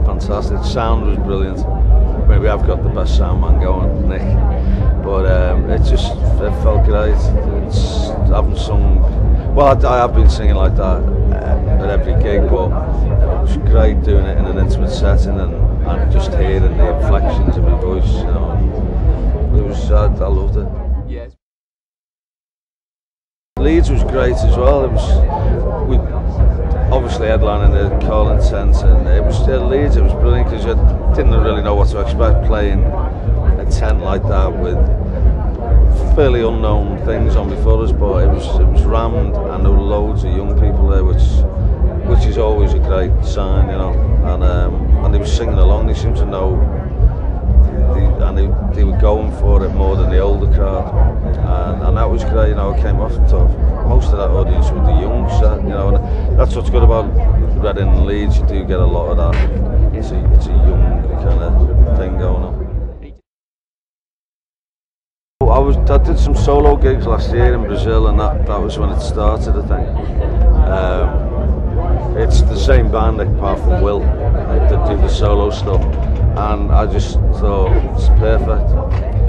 Fantastic. Sound was brilliant. I mean, we have got the best sound man going, Nick, but it felt great. I haven't sung, well, I have been singing like that at every gig, but it was great doing it in an intimate setting and just hearing the inflections of my voice, you know. It was, I loved it. Yes. Leeds was great as well. It was, we obviously headlining the Carling tent, and it was Leeds. It was brilliant because I didn't really know what to expect playing a tent like that with fairly unknown things on before us. But it was rammed, and there were loads of young people there, which is always a great sign, you know. And they were singing along. They seemed to know, and they were going for it more than the older crowd, and that was great. You know, it came off the top. Most of that audience were the young set, you know, and that's what's good about Reading and Leeds. You do get a lot of that. It's a young kind of thing going on. I did some solo gigs last year in Brazil, and that was when it started, I think. It's the same band apart from Will that do the solo stuff, and I just thought it's perfect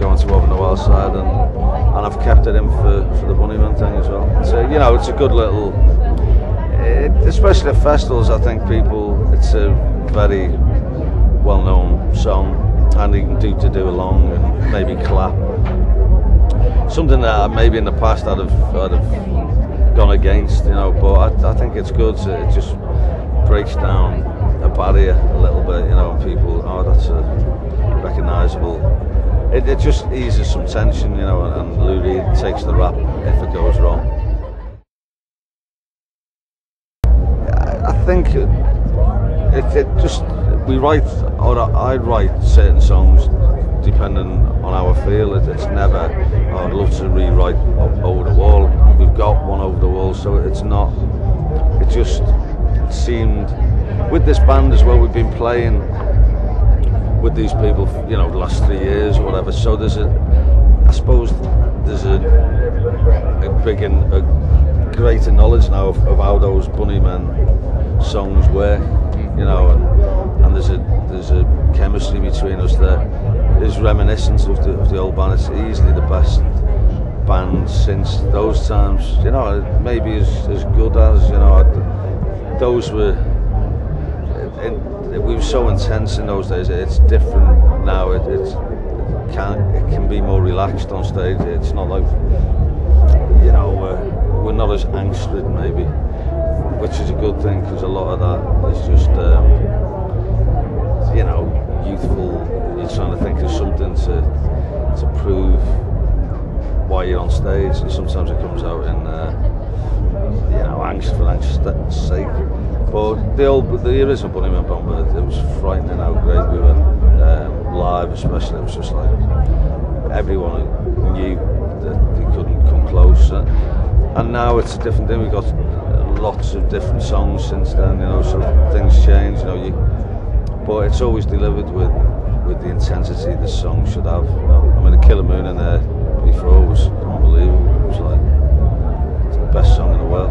going to Over the Wild Side, and I've kept it in for the Bunnymen thing as well. So, you know, it's a good little, especially at festivals. I think it's a very well-known song, and you can do along and maybe clap. Something that maybe in the past I'd have gone against, you know, but I think it's good. It just breaks down a barrier a little bit, you know, and people, oh, that's recognisable. It just eases some tension, you know, and Lou Reed takes the rap if it goes wrong. I think I'd write certain songs depending on how I feel. It's never, oh, I'd love to rewrite Over the Wall. We've got one Over the Wall, so it's not, it just seemed, with this band as well, we've been playing with these people, you know, the last 3 years or whatever, so I suppose there's a greater knowledge now of how those Bunnymen songs work, you know, and there's a chemistry between us that is reminiscent of the old band. It's easily the best band since those times, you know, maybe as good as, you know, those were, we were so intense in those days. It's different now. It can be more relaxed on stage. It's not like, you know, we're not as angst-ridden maybe, which is a good thing, because a lot of that is just, you know, youthful. You're trying to think of something to prove why you're on stage, and sometimes it comes out in, you know, angst for angst's sake. But the original Bunnymen band, it was frightening how great we were live, especially. It was just like everyone knew that they couldn't come close, and now it's a different thing. We've got lots of different songs since then, you know, so things change, you know. But it's always delivered with the intensity the song should have. You know? I mean, the Killer Moon in there before was unbelievable. It was like, it's the best song in the world.